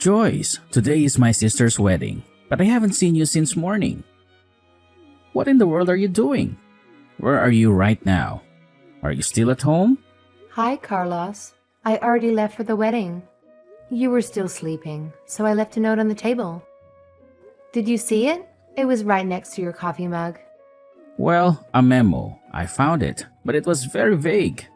Joyce, today is my sister's wedding, but I haven't seen you since morning. What in the world are you doing? Where are you right now? Are you still at home? Hi, Carlos. I already left for the wedding. You were still sleeping, so I left a note on the table. Did you see it? It was right next to your coffee mug. Well, a memo. I found it, but it was very vague.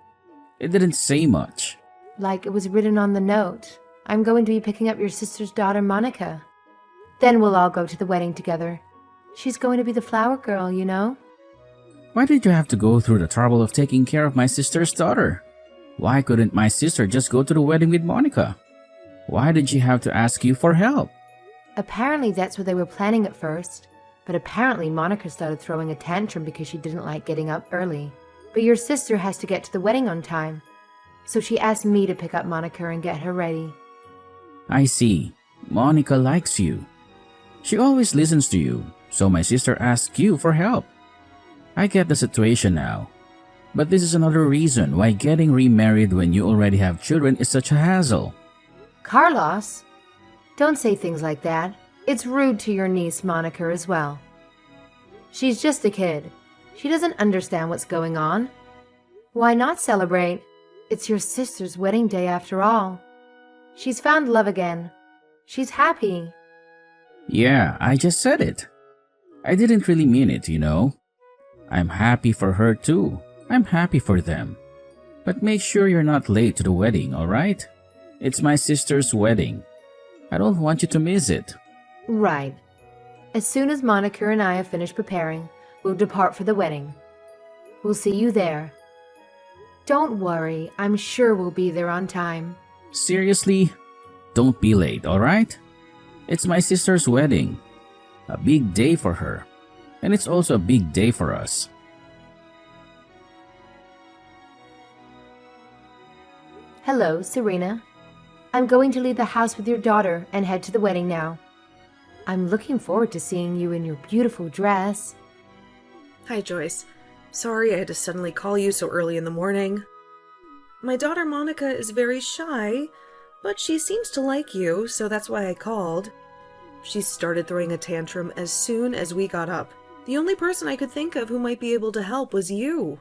It didn't say much. Like it was written on the note. I'm going to be picking up your sister's daughter, Monica. Then we'll all go to the wedding together. She's going to be the flower girl, you know? Why did you have to go through the trouble of taking care of my sister's daughter? Why couldn't my sister just go to the wedding with Monica? Why did she have to ask you for help? Apparently that's what they were planning at first. But apparently Monica started throwing a tantrum because she didn't like getting up early. But your sister has to get to the wedding on time. So she asked me to pick up Monica and get her ready. I see. Monica likes you. She always listens to you, so my sister asked you for help. I get the situation now. But this is another reason why getting remarried when you already have children is such a hassle. Carlos, don't say things like that. It's rude to your niece, Monica, as well. She's just a kid. She doesn't understand what's going on. Why not celebrate? It's your sister's wedding day after all. She's found love again. She's happy. Yeah, I just said it. I didn't really mean it, you know. I'm happy for her too. I'm happy for them. But make sure you're not late to the wedding, alright? It's my sister's wedding. I don't want you to miss it. Right. As soon as Monica and I have finished preparing, we'll depart for the wedding. We'll see you there. Don't worry, I'm sure we'll be there on time. Seriously? Don't be late, alright? It's my sister's wedding. A big day for her. And it's also a big day for us. Hello, Serena. I'm going to leave the house with your daughter and head to the wedding now. I'm looking forward to seeing you in your beautiful dress. Hi, Joyce. Sorry I had to suddenly call you so early in the morning. My daughter Monica is very shy, but she seems to like you, so that's why I called. She started throwing a tantrum as soon as we got up. The only person I could think of who might be able to help was you.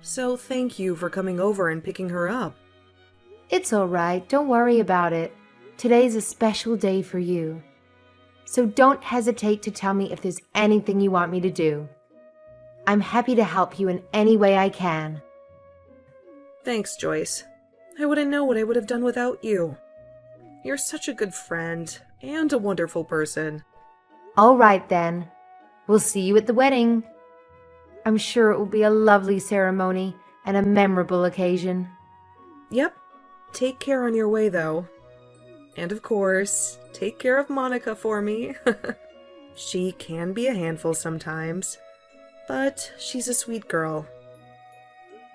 So thank you for coming over and picking her up. It's all right. Don't worry about it. Today's a special day for you. So don't hesitate to tell me if there's anything you want me to do. I'm happy to help you in any way I can. Thanks, Joyce. I wouldn't know what I would have done without you. You're such a good friend and a wonderful person. All right, then. We'll see you at the wedding. I'm sure it will be a lovely ceremony and a memorable occasion. Yep. Take care on your way, though. And of course, take care of Monica for me. She can be a handful sometimes, but she's a sweet girl.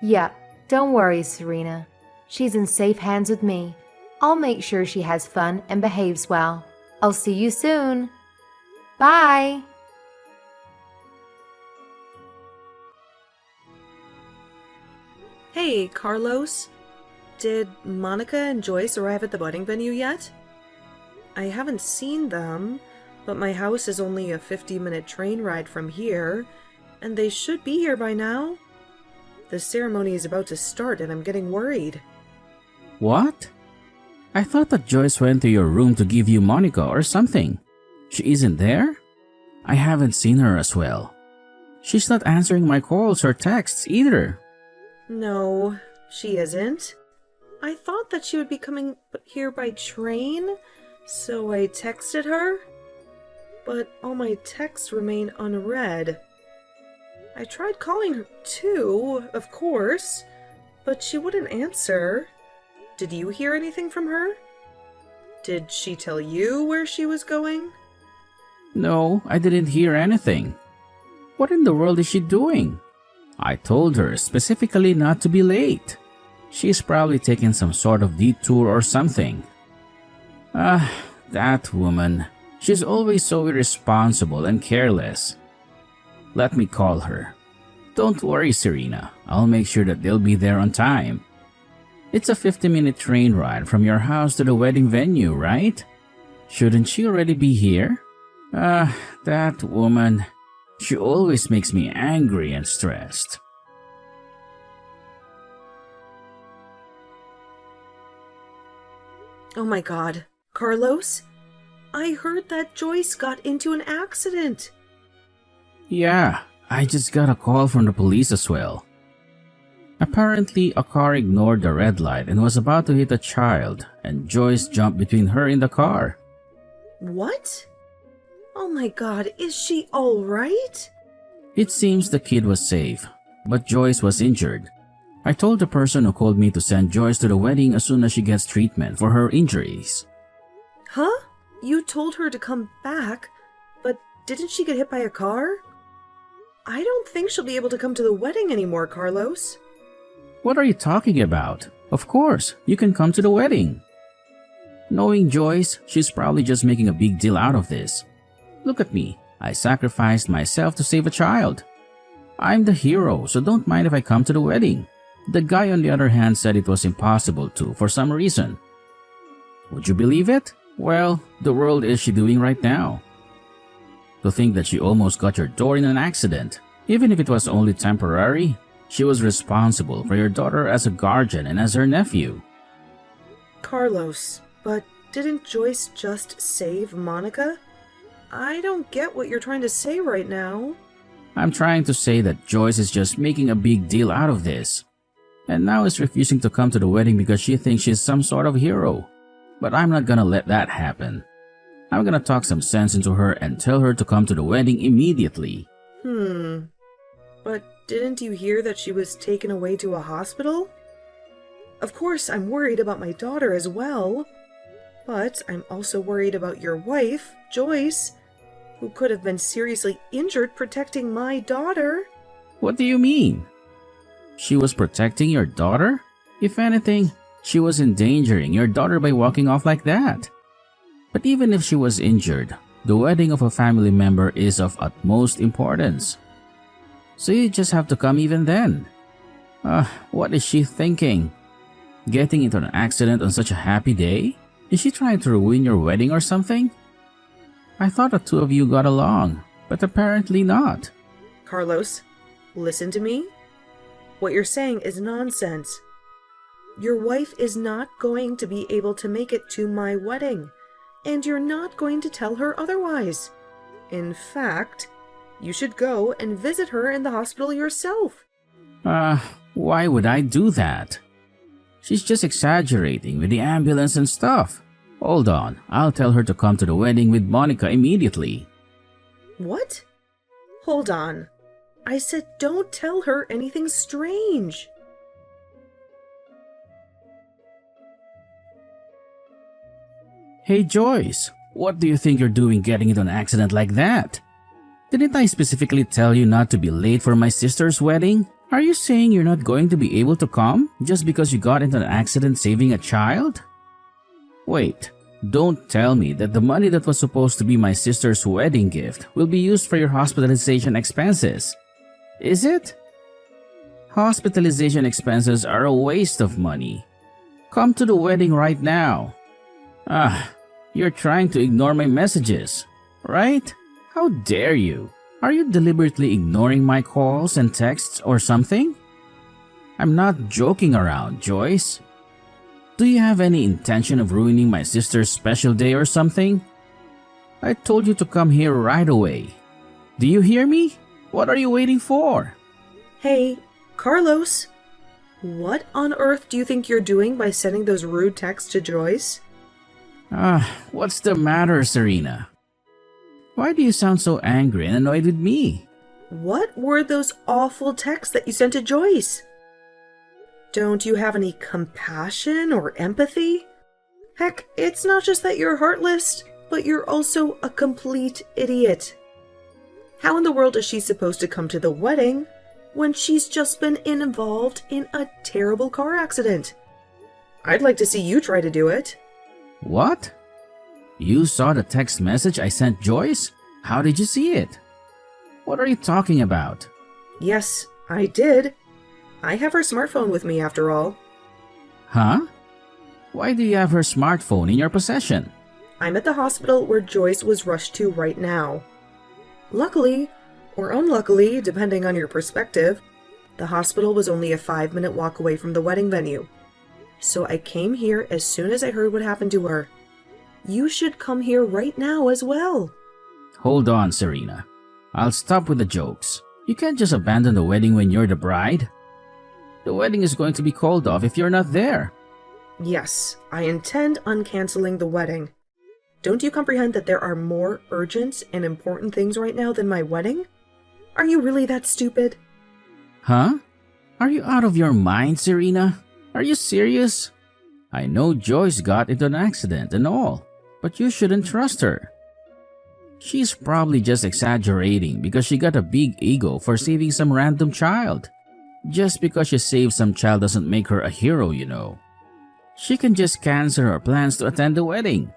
Yeah, don't worry, Serena. She's in safe hands with me. I'll make sure she has fun and behaves well. I'll see you soon. Bye! Hey, Carlos. Did Monica and Joyce arrive at the wedding venue yet? I haven't seen them, but my house is only a 50-minute train ride from here, and they should be here by now. The ceremony is about to start and I'm getting worried. What? I thought that Joyce went to your room to give you Monica or something. She isn't there? I haven't seen her as well. She's not answering my calls or texts either. No, she isn't. I thought that she would be coming here by train, so I texted her. But all my texts remain unread. I tried calling her too, of course, but she wouldn't answer. Did you hear anything from her? Did she tell you where she was going? No, I didn't hear anything. What in the world is she doing? I told her specifically not to be late. She's probably taking some sort of detour or something. That woman. She's always so irresponsible and careless. Let me call her. Don't worry, Serena. I'll make sure that they'll be there on time. It's a 50-minute train ride from your house to the wedding venue, right? Shouldn't she already be here? That woman. She always makes me angry and stressed. Oh my god. Carlos? I heard that Joyce got into an accident. Yeah, I just got a call from the police as well. Apparently, a car ignored the red light and was about to hit a child, and Joyce jumped between her and the car. What? Oh my god, is she alright? It seems the kid was safe, but Joyce was injured. I told the person who called me to send Joyce to the wedding as soon as she gets treatment for her injuries. Huh? You told her to come back, but didn't she get hit by a car? I don't think she'll be able to come to the wedding anymore, Carlos. What are you talking about? Of course, you can come to the wedding. Knowing Joyce, she's probably just making a big deal out of this. Look at me, I sacrificed myself to save a child. I'm the hero, so don't mind if I come to the wedding. The guy on the other hand said it was impossible to for some reason. Would you believe it? Well, the world is she doing right now? To think that she almost got your door in an accident, even if it was only temporary, she was responsible for your daughter as a guardian and as her nephew. Carlos, but didn't Joyce just save Monica? I don't get what you're trying to say right now. I'm trying to say that Joyce is just making a big deal out of this, and now is refusing to come to the wedding because she thinks she's some sort of hero. But I'm not gonna let that happen. I'm gonna talk some sense into her and tell her to come to the wedding immediately. But didn't you hear that she was taken away to a hospital? Of course, I'm worried about my daughter as well. But I'm also worried about your wife, Joyce, who could have been seriously injured protecting my daughter. What do you mean? She was protecting your daughter? If anything, she was endangering your daughter by walking off like that. But even if she was injured, the wedding of a family member is of utmost importance. So you just have to come even then. What is she thinking? Getting into an accident on such a happy day? Is she trying to ruin your wedding or something? I thought the two of you got along, but apparently not. Carlos, listen to me. What you're saying is nonsense. Your wife is not going to be able to make it to my wedding, and you're not going to tell her otherwise. In fact, you should go and visit her in the hospital yourself. Why would I do that? She's just exaggerating with the ambulance and stuff. Hold on, I'll tell her to come to the wedding with Monica immediately. What? Hold on. I said don't tell her anything strange. Hey Joyce, what do you think you're doing getting into an accident like that? Didn't I specifically tell you not to be late for my sister's wedding? Are you saying you're not going to be able to come just because you got into an accident saving a child? Wait, don't tell me that the money that was supposed to be my sister's wedding gift will be used for your hospitalization expenses. Is it? Hospitalization expenses are a waste of money. Come to the wedding right now. You're trying to ignore my messages, right? How dare you? Are you deliberately ignoring my calls and texts or something? I'm not joking around, Joyce. Do you have any intention of ruining my sister's special day or something? I told you to come here right away. Do you hear me? What are you waiting for? Hey, Carlos. What on earth do you think you're doing by sending those rude texts to Joyce? What's the matter, Serena? Why do you sound so angry and annoyed with me? What were those awful texts that you sent to Joyce? Don't you have any compassion or empathy? Heck, it's not just that you're heartless, but you're also a complete idiot. How in the world is she supposed to come to the wedding when she's just been involved in a terrible car accident? I'd like to see you try to do it. What? You saw the text message I sent Joyce? How did you see it? What are you talking about? Yes, I did. I have her smartphone with me after all. Huh? Why do you have her smartphone in your possession? I'm at the hospital where Joyce was rushed to right now. Luckily, or unluckily, depending on your perspective, the hospital was only a 5-minute walk away from the wedding venue. So I came here as soon as I heard what happened to her. You should come here right now as well. Hold on, Serena. I'll stop with the jokes. You can't just abandon the wedding when you're the bride. The wedding is going to be called off if you're not there. Yes, I intend on canceling the wedding. Don't you comprehend that there are more urgent and important things right now than my wedding? Are you really that stupid? Huh? Are you out of your mind, Serena? Are you serious? I know Joyce got into an accident and all, but you shouldn't trust her. She's probably just exaggerating because she got a big ego for saving some random child. Just because she saved some child doesn't make her a hero, you know. She can just cancel her plans to attend the wedding.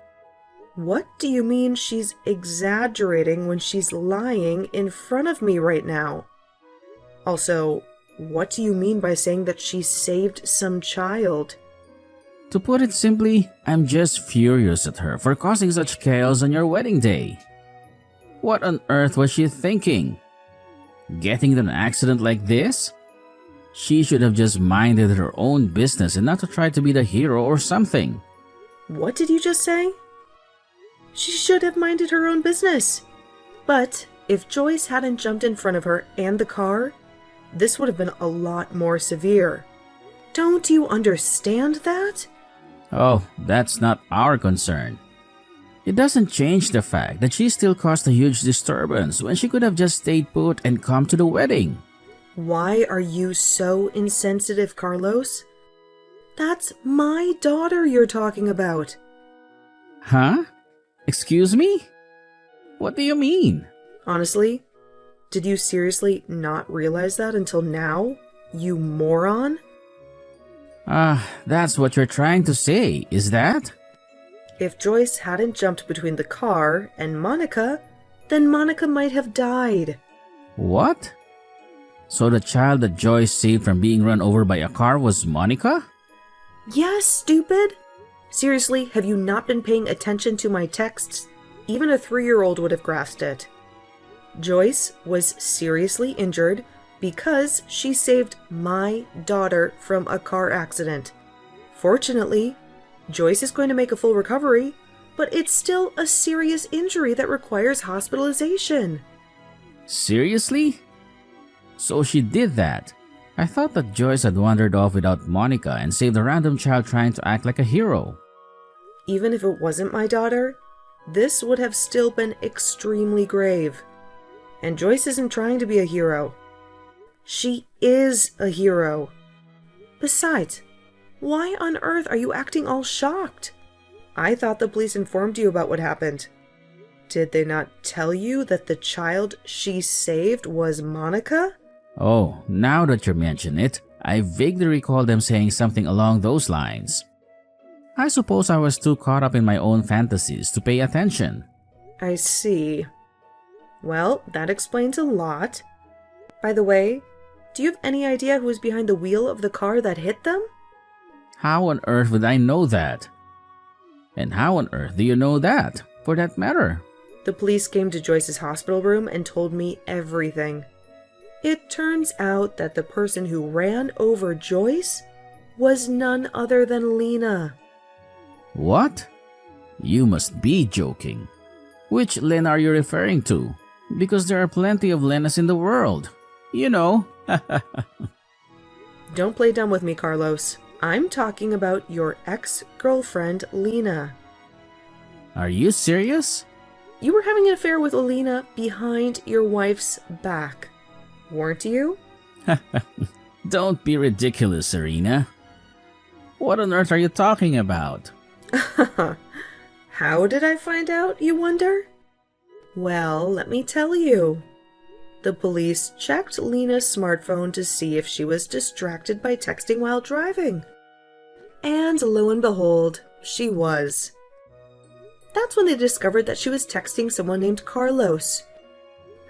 What do you mean she's exaggerating when she's lying in front of me right now? Also, what do you mean by saying that she saved some child? To put it simply, I'm just furious at her for causing such chaos on your wedding day. What on earth was she thinking? Getting in an accident like this? She should have just minded her own business and not to try to be the hero or something. What did you just say? She should have minded her own business. But if Joyce hadn't jumped in front of her and the car, this would have been a lot more severe. Don't you understand that? Oh, that's not our concern. It doesn't change the fact that she still caused a huge disturbance when she could have just stayed put and come to the wedding. Why are you so insensitive, Carlos? That's my daughter you're talking about. Huh? Excuse me? What do you mean? Honestly, did you seriously not realize that until now, you moron? That's what you're trying to say, is that? If Joyce hadn't jumped between the car and Monica, then Monica might have died. What? So the child that Joyce saved from being run over by a car was Monica? Yes, stupid! Seriously, have you not been paying attention to my texts? Even a 3-year-old would have grasped it. Joyce was seriously injured because she saved my daughter from a car accident. Fortunately, Joyce is going to make a full recovery, but it's still a serious injury that requires hospitalization. Seriously? So she did that. I thought that Joyce had wandered off without Monica and saved a random child trying to act like a hero. Even if it wasn't my daughter, this would have still been extremely grave. And Joyce isn't trying to be a hero. She is a hero. Besides, why on earth are you acting all shocked? I thought the police informed you about what happened. Did they not tell you that the child she saved was Monica? Oh, now that you mention it, I vaguely recall them saying something along those lines. I suppose I was too caught up in my own fantasies to pay attention. I see. Well, that explains a lot. By the way, do you have any idea who was behind the wheel of the car that hit them? How on earth would I know that? And how on earth do you know that, for that matter? The police came to Joyce's hospital room and told me everything. It turns out that the person who ran over Joyce was none other than Lena. What? You must be joking. Which Lena are you referring to? Because there are plenty of Lenas in the world. You know. Don't play dumb with me, Carlos. I'm talking about your ex-girlfriend, Lena. Are you serious? You were having an affair with Alina behind your wife's back, weren't you? Don't be ridiculous, Serena. What on earth are you talking about? How did I find out, you wonder? Well, let me tell you. The police checked Lena's smartphone to see if she was distracted by texting while driving. And lo and behold, she was. That's when they discovered that she was texting someone named Carlos,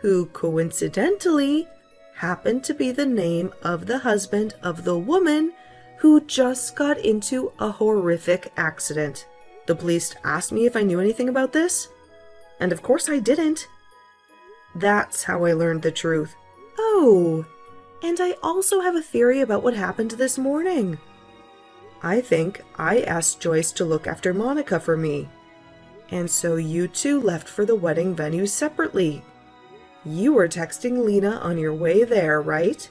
who coincidentally happened to be the name of the husband of the woman who just got into a horrific accident. The police asked me if I knew anything about this, and of course I didn't. That's how I learned the truth. Oh, and I also have a theory about what happened this morning. I think I asked Joyce to look after Monica for me. And so you two left for the wedding venue separately. You were texting Lena on your way there, right?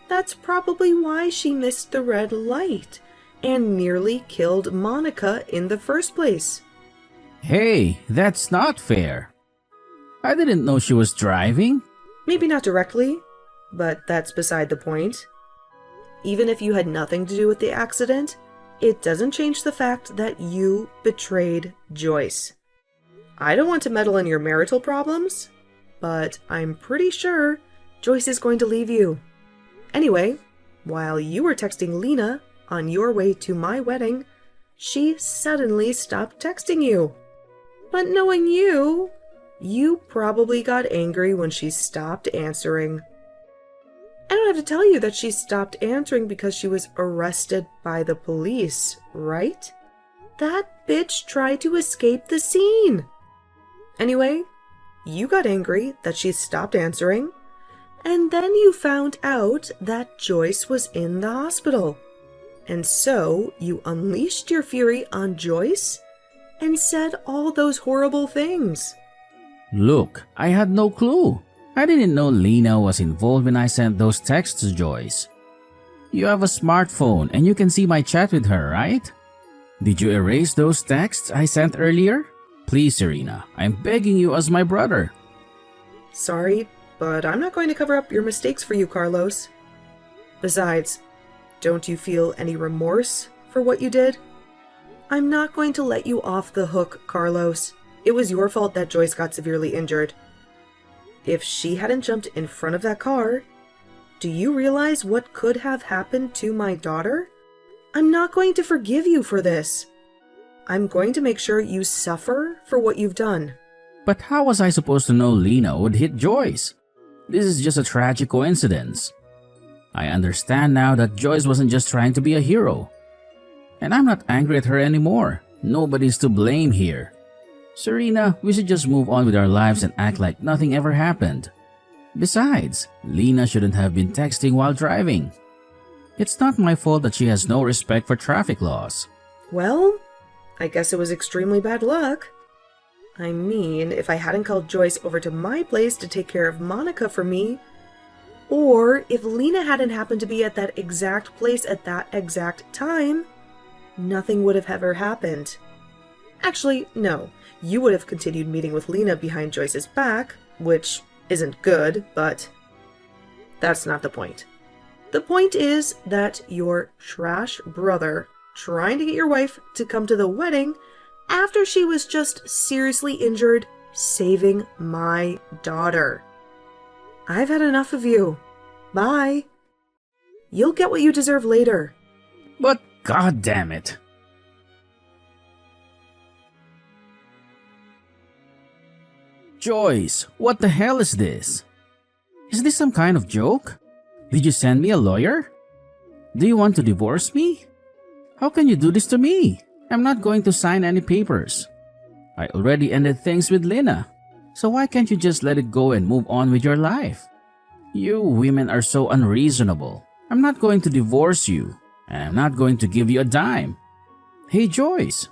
That's probably why she missed the red light and nearly killed Monica in the first place. Hey, that's not fair. I didn't know she was driving. Maybe not directly, but that's beside the point. Even if you had nothing to do with the accident, it doesn't change the fact that you betrayed Joyce. I don't want to meddle in your marital problems, but I'm pretty sure Joyce is going to leave you. Anyway, while you were texting Lena on your way to my wedding, she suddenly stopped texting you. But knowing you, you probably got angry when she stopped answering. I don't have to tell you that she stopped answering because she was arrested by the police, right? That bitch tried to escape the scene. Anyway, you got angry that she stopped answering, and then you found out that Joyce was in the hospital. And so you unleashed your fury on Joyce and said all those horrible things. Look, I had no clue. I didn't know Lena was involved when I sent those texts to Joyce. You have a smartphone and you can see my chat with her, right? Did you erase those texts I sent earlier? Please, Serena, I'm begging you as my brother. Sorry, but I'm not going to cover up your mistakes for you, Carlos. Besides, don't you feel any remorse for what you did? I'm not going to let you off the hook, Carlos. It was your fault that Joyce got severely injured. If she hadn't jumped in front of that car, do you realize what could have happened to my daughter? I'm not going to forgive you for this. I'm going to make sure you suffer for what you've done. But how was I supposed to know Lena would hit Joyce? This is just a tragic coincidence. I understand now that Joyce wasn't just trying to be a hero. And I'm not angry at her anymore. Nobody's to blame here. Serena, we should just move on with our lives and act like nothing ever happened. Besides, Lena shouldn't have been texting while driving. It's not my fault that she has no respect for traffic laws. Well, I guess it was extremely bad luck. I mean, if I hadn't called Joyce over to my place to take care of Monica for me, or if Lena hadn't happened to be at that exact place at that exact time, nothing would have ever happened. Actually, no. You would have continued meeting with Lena behind Joyce's back, which isn't good, but that's not the point. The point is that your trash brother trying to get your wife to come to the wedding after she was just seriously injured saving my daughter. I've had enough of you. Bye. You'll get what you deserve later. But god damn it. Joyce, what the hell is this? Is this some kind of joke? Did you send me a lawyer? Do you want to divorce me? How can you do this to me? I'm not going to sign any papers. I already ended things with Lena. So why can't you just let it go and move on with your life? You women are so unreasonable. I'm not going to divorce you. And I'm not going to give you a dime. Hey Joyce,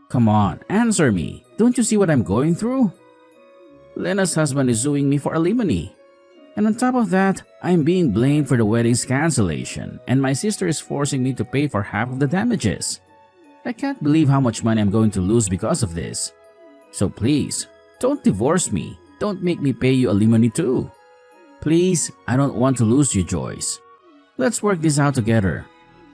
come on, answer me. Don't you see what I'm going through? Lena's husband is suing me for alimony. And on top of that, I'm being blamed for the wedding's cancellation, and my sister is forcing me to pay for half of the damages. I can't believe how much money I'm going to lose because of this. So please, don't divorce me. Don't make me pay you alimony too. Please, I don't want to lose you, Joyce. Let's work this out together.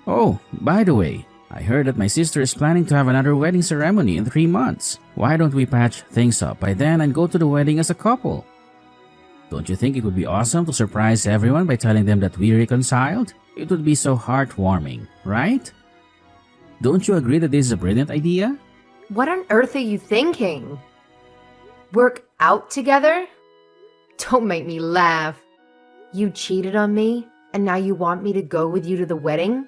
Oh, by the way, I heard that my sister is planning to have another wedding ceremony in 3 months. Why don't we patch things up by then and go to the wedding as a couple? Don't you think it would be awesome to surprise everyone by telling them that we reconciled? It would be so heartwarming, right? Don't you agree that this is a brilliant idea? What on earth are you thinking? Work out together? Don't make me laugh. You cheated on me, and now you want me to go with you to the wedding?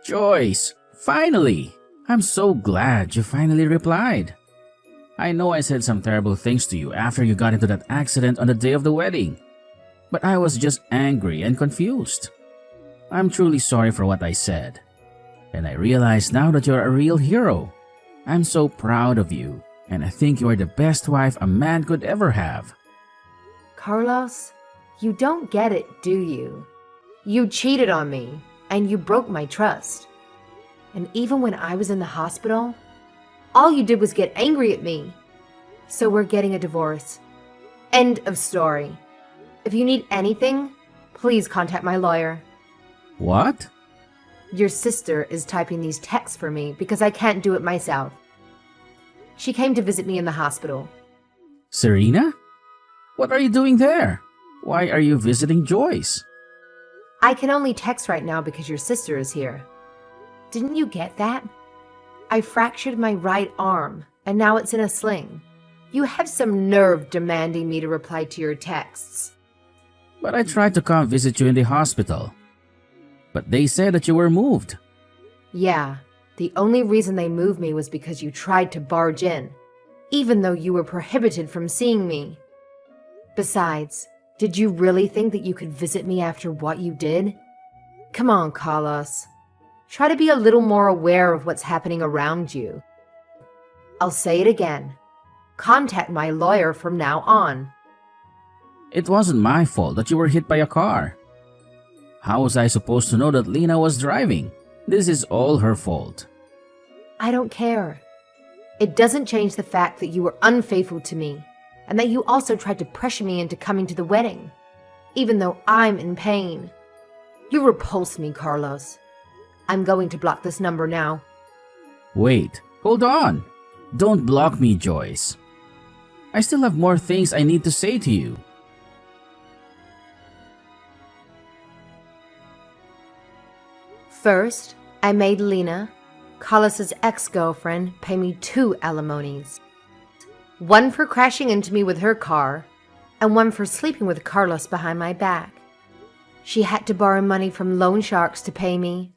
Joyce, finally! I'm so glad you finally replied. I know I said some terrible things to you after you got into that accident on the day of the wedding, but I was just angry and confused. I'm truly sorry for what I said, and I realize now that you're a real hero. I'm so proud of you, and I think you are the best wife a man could ever have. Carlos, you don't get it, do you? You cheated on me, and you broke my trust. And even when I was in the hospital, all you did was get angry at me. So we're getting a divorce. End of story. If you need anything, please contact my lawyer. What? Your sister is typing these texts for me because I can't do it myself. She came to visit me in the hospital. Serena? What are you doing there? Why are you visiting Joyce? I can only text right now because your sister is here. Didn't you get that? I fractured my right arm, and now it's in a sling. You have some nerve demanding me to reply to your texts. But I tried to come visit you in the hospital. But they said that you were moved. Yeah, the only reason they moved me was because you tried to barge in, even though you were prohibited from seeing me. Besides, did you really think that you could visit me after what you did? Come on, Carlos. Try to be a little more aware of what's happening around you. I'll say it again. Contact my lawyer from now on. It wasn't my fault that you were hit by a car. How was I supposed to know that Lena was driving? This is all her fault. I don't care. It doesn't change the fact that you were unfaithful to me, and that you also tried to pressure me into coming to the wedding, even though I'm in pain. You repulse me, Carlos. I'm going to block this number now. Wait, hold on. Don't block me, Joyce. I still have more things I need to say to you. First, I made Lena, Carlos's ex-girlfriend, pay me 2 alimonies. One for crashing into me with her car, and one for sleeping with Carlos behind my back. She had to borrow money from loan sharks to pay me,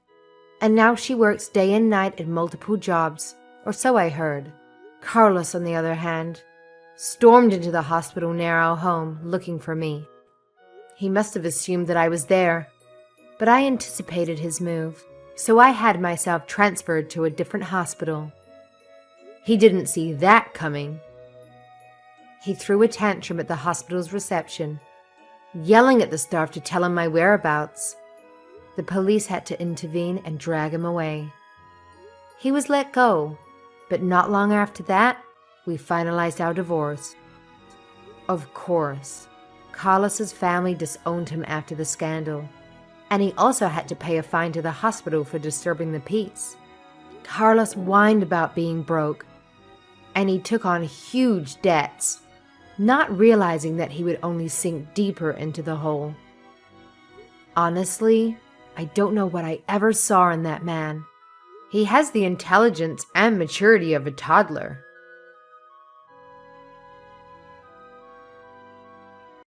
and now she works day and night at multiple jobs, or so I heard. Carlos, on the other hand, stormed into the hospital near our home looking for me. He must have assumed that I was there, but I anticipated his move, so I had myself transferred to a different hospital. He didn't see that coming. He threw a tantrum at the hospital's reception, yelling at the staff to tell him my whereabouts. The police had to intervene and drag him away. He was let go, but not long after that, we finalized our divorce. Of course, Carlos's family disowned him after the scandal, and he also had to pay a fine to the hospital for disturbing the peace. Carlos whined about being broke, and he took on huge debts, not realizing that he would only sink deeper into the hole. Honestly, I don't know what I ever saw in that man. He has the intelligence and maturity of a toddler,